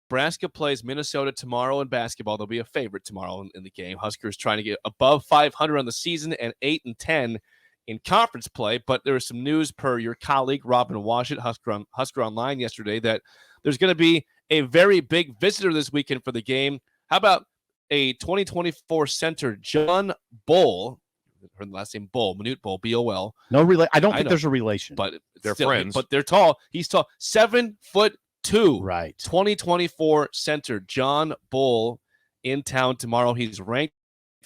Nebraska plays Minnesota tomorrow in basketball. They'll be a favorite tomorrow in the game. Huskers trying to get above 500 on the season and 8-10 in conference play. But there was some news per your colleague, Robin Washit, Husker Online yesterday, that there's going to be a very big visitor this weekend for the game. How about a 2024 center, John Bull? Her last name Bull, Manute Bull, B-O-L. No, I don't think there's a relation. But they're friends. But they're tall. He's tall. 7'2". Right. 2024 center, John Bull, in town tomorrow. He's ranked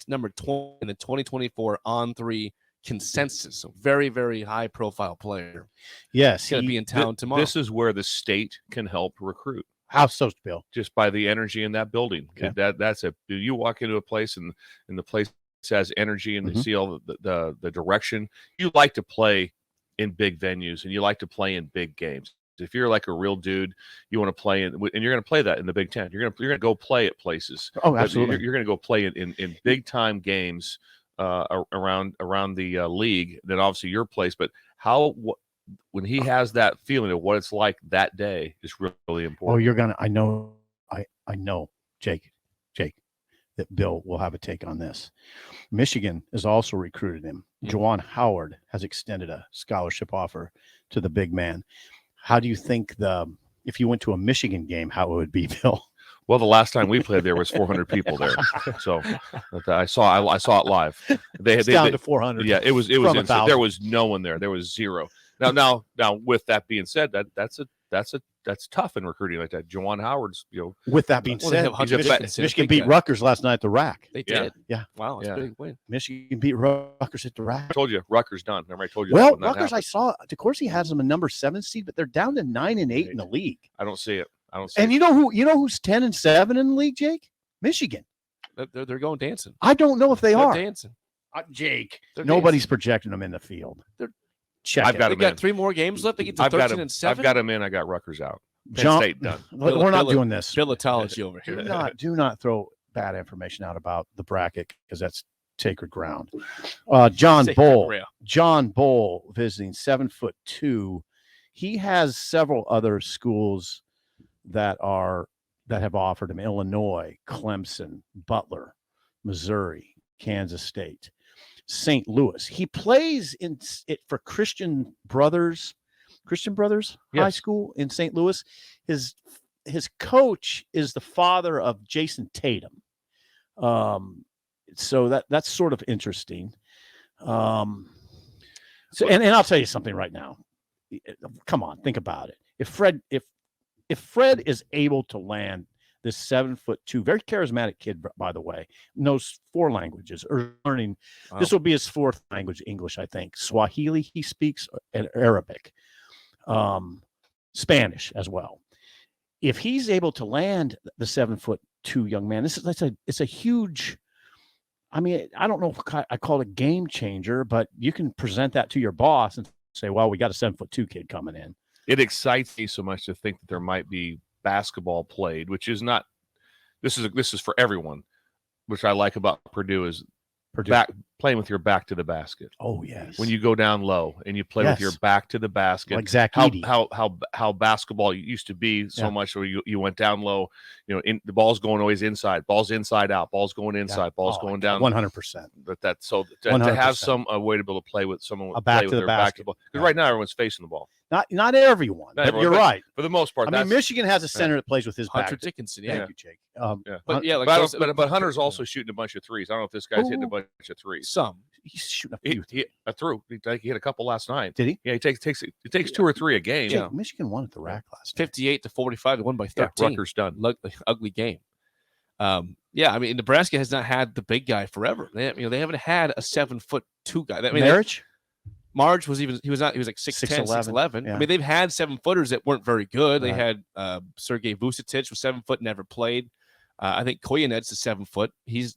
number 20 in the 2024 On3 consensus. So very, very high-profile player. Yes. He's going to be in town tomorrow. This is where the state can help recruit. How so, Bill? Just by the energy in that building. Okay. That's it. You walk into a place and the place has energy and they see all the direction. You like to play in big venues and you like to play in big games. If you're like a real dude, you want to play in, and you're going to play that in the Big Ten. You're going to go play at places. Oh, absolutely. You're going to go play in big time games around the league. Then obviously your place, but when he has that feeling of what it's like that day is really important. I know, Jake, that Bill will have a take on this. Michigan has also recruited him. Juwan Howard has extended a scholarship offer to the big man. How do you think if you went to a Michigan game, how it would be, Bill? Well, the last time we played there was 400 people there, so I saw it live. They down to 400. Yeah, it was insane. There was no one there. There was zero. Now, with that being said, that's tough in recruiting like that. Juwan Howard's, With that being said, Michigan beat Rutgers last night at the Rack. They did. Yeah. Wow, it's a big win. Michigan beat Rutgers at the Rack. I told you, Rutgers done. Remember I told you. Well, Rutgers, I saw. DeCourcy has them a number 7 seed, but they're down to 9 and 8 in the league. I don't see it. And you know who's 10 and 7 in the league, Jake? Michigan. They're going dancing. I don't know if they're dancing. Jake, they're nobody's dancing. projecting them in the field. I've got They got 3 more games left. They get to 13 and 7. I've got them in. I got Rutgers out. John, State done. We're not doing this. Philology over here. Do not throw bad information out about the bracket because that's sacred ground. John Bull visiting, 7'2". He has several other schools that have offered him: Illinois, Clemson, Butler, Missouri, Kansas State, St. Louis. He plays for Christian Brothers High School in St. Louis. His coach is the father of Jason Tatum. So that's sort of interesting. And I'll tell you something right now. Come on, think about it. If Fred is able to land this 7'2", very charismatic kid, by the way, knows 4 languages or learning. Wow. This will be his 4th language, English, I think. Swahili he speaks, and Arabic, Spanish as well. If he's able to land the 7'2" young man, it's a huge. I mean, I don't know if I call it a game changer, but you can present that to your boss and say, "Well, we got a 7'2" kid coming in." It excites me so much to think that there might be basketball played, which is not. This is for everyone, which I like about Purdue is playing with your back to the basket. Oh yes. When you go down low and you play with your back to the basket, like Zach Edey. How basketball used to be so much where you went down low, the ball's going always inside, ball's inside out, ball's going inside, ball's going down 100%. But that's so to have some way to be able to play with someone a back with to their the basket. Because right now everyone's facing the ball. Not everyone. But you're right. For the most part, I mean, Michigan has a center that plays with his Hunter back. Dickinson. Thank you, Jake. But Hunter's also shooting a bunch of threes. I don't know if this guy's hitting a bunch of threes. Some. He's shooting a few. He hit a couple last night. Did he? Yeah, he takes 2 or 3 a game. Jake, Michigan won at the Rack last night. 58-45. They won by 13. Yeah, Rutgers done. Ugly game. I mean, Nebraska has not had the big guy forever. They haven't had a 7'2" guy. I mean, Marge was like 6'10", 6'11". Yeah. I mean, they've had 7-footers that weren't very good. They had Sergei Vucetic was 7 foot, never played. I think Koyanet's a 7 foot. He's,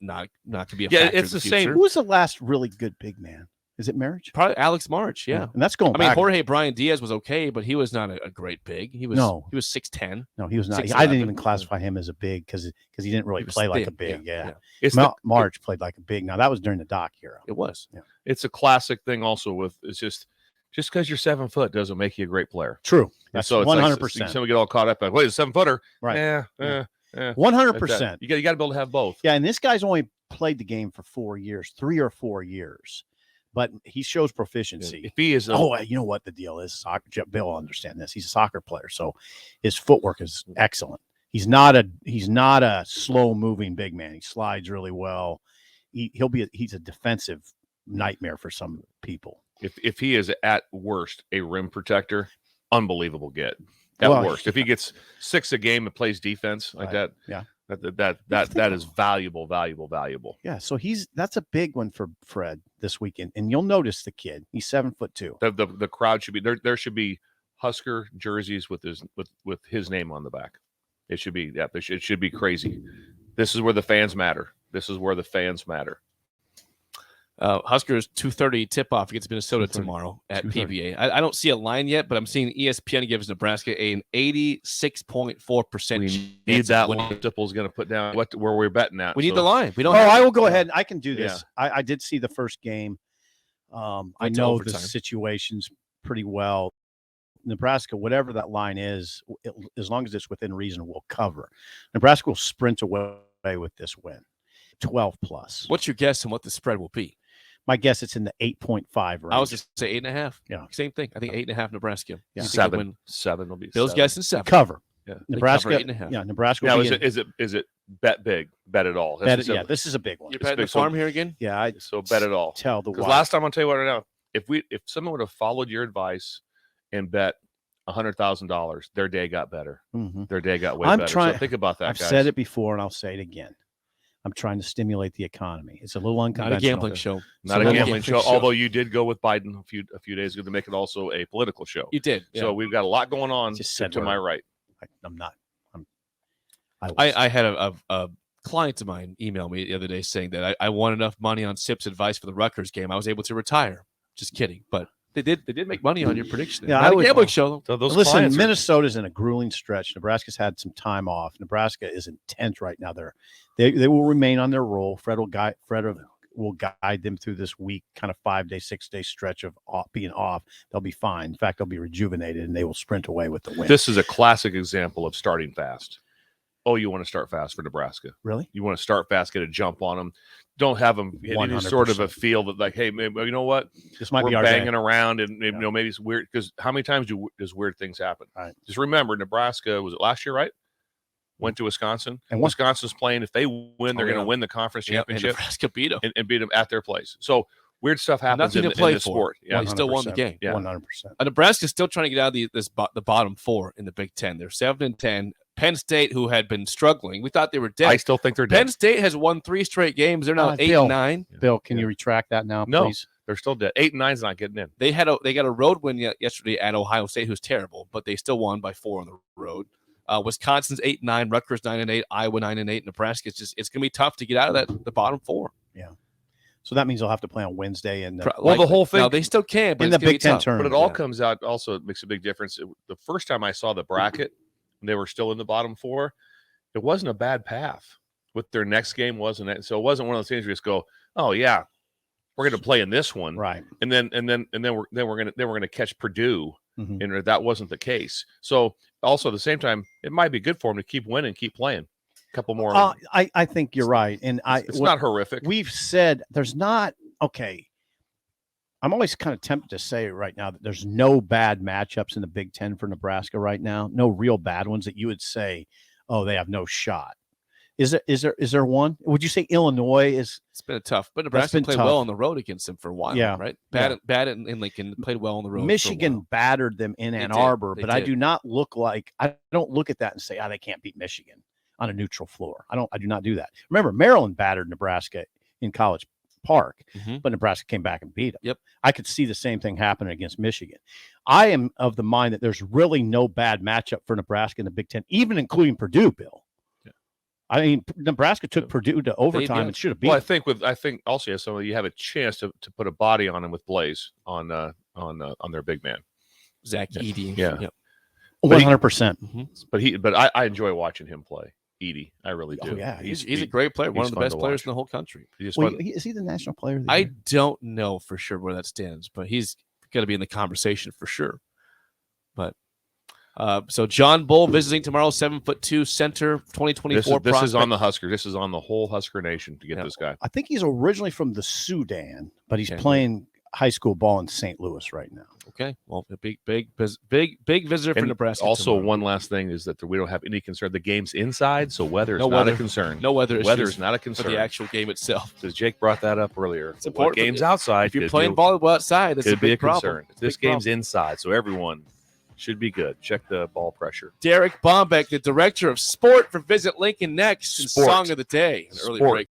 not to be a factor it's in the same. future. Who was the last really good big man? Is it Marriage? Probably Alex March, yeah. And that's going back. I mean, Jorge Brian Diaz was okay, but he was not a great big. He was 6'10". No, he was not. 6'11". I didn't even classify him as a big because he didn't really play like a big. Yeah. March played like a big. Now that was during the Doc era. It was. Yeah. It's a classic thing. Also, with it's just Just because you're 7 foot doesn't make you a great player. True. That's so 100%. Some get all caught up. Like, wait, a 7-footer? Right. Yeah. 100%. You got to be able to have both. Yeah, and this guy's only played the game for 4 years, 3 or 4 years, but he shows proficiency. If he is, you know what the deal is? Soccer. Bill will understand this. He's a soccer player, so his footwork is excellent. He's not a slow moving big man. He slides really well. He's a defensive nightmare for some people. If he is at worst a rim protector, unbelievable get. At worst, if he gets 6 a game and plays defense like that, yeah, that is valuable. Yeah, so that's a big one for Fred this weekend, and you'll notice the kid. He's 7'2". The crowd should be there. There should be Husker jerseys with his name on the back. It should be it should be crazy. This is where the fans matter. Huskers 2:30 tip-off against Minnesota tomorrow at PBA. I don't see a line yet, but I'm seeing ESPN gives Nebraska an 86.4%. We need that one. Stipple's going to put down where we're betting at. We need the line. We don't. I will go ahead. I can do this. Yeah. I did see the first game. I know the situations pretty well. Nebraska, whatever that line is, as long as it's within reason, will cover. Nebraska will sprint away with this win. 12 plus. What's your guess on what the spread will be? My guess it's in the 8.5 range. I was just say 8.5. Yeah, same thing. I think 8.5 Nebraska. Yeah. 7 will be. Bill's guessing 7. Cover. Yeah, Nebraska. Cover 8.5. Yeah, Nebraska. Now is it bet big? Bet it all. This is a big one. You're betting the farm here again? Yeah, so bet it all. Tell the because last time I'll tell you what right now. If someone would have followed your advice and bet $100,000, their day got better. Mm-hmm. Their day got way better. So think about that. I've guys. said it before, and I'll say it again. I'm trying to stimulate the economy. It's a little unconventional. Not a gambling show. Not a gambling show. Although you did go with Biden a few days ago to make it also a political show. You did. So we've got a lot going on. To my right. I'm not. I had a client of mine email me the other day saying that I won enough money on SIP's advice for the Rutgers game. I was able to retire. Just kidding, but they did make money on your prediction. Yeah, not a gambling show. So listen, Minnesota's in a grueling stretch. Nebraska's had some time off. Nebraska is intent right now. They will remain on their roll. Fred will guide them through this week, kind of 5-day, 6-day stretch of being off. They'll be fine. In fact, they'll be rejuvenated and they will sprint away with the win. This is a classic example of starting fast. Oh, you want to start fast for Nebraska? Really? You want to start fast, get a jump on them. Don't have them get any sort of a feel that like, hey, maybe, you know what? This might We're be our banging day. around, and maybe it's weird because how many times does weird things happen? Right. Just remember, Nebraska was it last year, right? Went to Wisconsin, and Wisconsin's playing. If they win, they're going to win the conference championship. And Nebraska beat them and beat them at their place. So weird stuff happens in this sport. Yeah, he still won the game. Yeah, 100%. Nebraska's still trying to get out of the bottom 4 in the Big Ten. They're 7-10. Penn State, who had been struggling, we thought they were dead. I still think they're dead. Penn State has won 3 straight games. They're now 8-9. Bill, can you retract that now, no, please? They're still dead. 8-9's not getting in. They got a road win yesterday at Ohio State, who's terrible, but they still won by 4 on the road. Wisconsin's 8-9, Rutgers 9-8, Iowa 9-8. Nebraska, it's going to be tough to get out of the bottom 4. Yeah. So that means they'll have to play on Wednesday. And the whole thing. No, they still can, but in the Big Ten tournament. But it all comes out. Also, it makes a big difference. The first time I saw the bracket, and they were still in the bottom 4. It wasn't a bad path. With their next game, wasn't it? So it wasn't one of those things where you just go, "Oh yeah, we're going to play in this one," right? And then we're going to catch Purdue, and that wasn't the case. So also at the same time, it might be good for them to keep winning, keep playing. A couple more. I think you're right, and it's not horrific. We've said there's not okay. I'm always kind of tempted to say right now that there's no bad matchups in the Big Ten for Nebraska right now. No real bad ones that you would say, oh, they have no shot. Is there one? Would you say Illinois is? It's been tough, but Nebraska played well on the road against them for a while. Yeah, right. Bad in Lincoln, played well on the road. Michigan battered them in Ann Arbor, but I do not look like I don't look at that and say, they can't beat Michigan on a neutral floor. I do not do that. Remember, Maryland battered Nebraska in College Park, but Nebraska came back and beat them. Yep. I could see the same thing happening against Michigan. I am of the mind that there's really no bad matchup for Nebraska in the Big Ten, even including Purdue, Bill. Yeah. I mean, Nebraska took Purdue to overtime and should have beat. Well, I think also you have a chance to put a body on them with Blaze on their big man, Zach Edey. Yeah. 100%. But I enjoy watching him play. Edey, I really do. Oh, yeah, he's a great player, one of the best players in the whole country. Is he the national player of the year? I don't know for sure where that stands, but he's got to be in the conversation for sure. But so John Bull visiting tomorrow, 7'2" center, 2024. This is on the Huskers. This is on the whole Husker Nation to get this guy. I think he's originally from the Sudan, but he's playing high school ball in St. Louis right now. Okay, well, a big visitor for Nebraska. Also, tomorrow. one last thing is that we don't have any concern. The game's inside, so weather is not a concern. No weather issues. Weather's not a concern for the actual game itself. Because Jake brought that up earlier. It's important. Games outside. If you're playing volleyball outside, that's could a big be a problem. concern. This game's inside, so everyone should be good. Check the ball pressure. Derek Bombeck, the director of sport for Visit Lincoln next, and song of the day. An early break.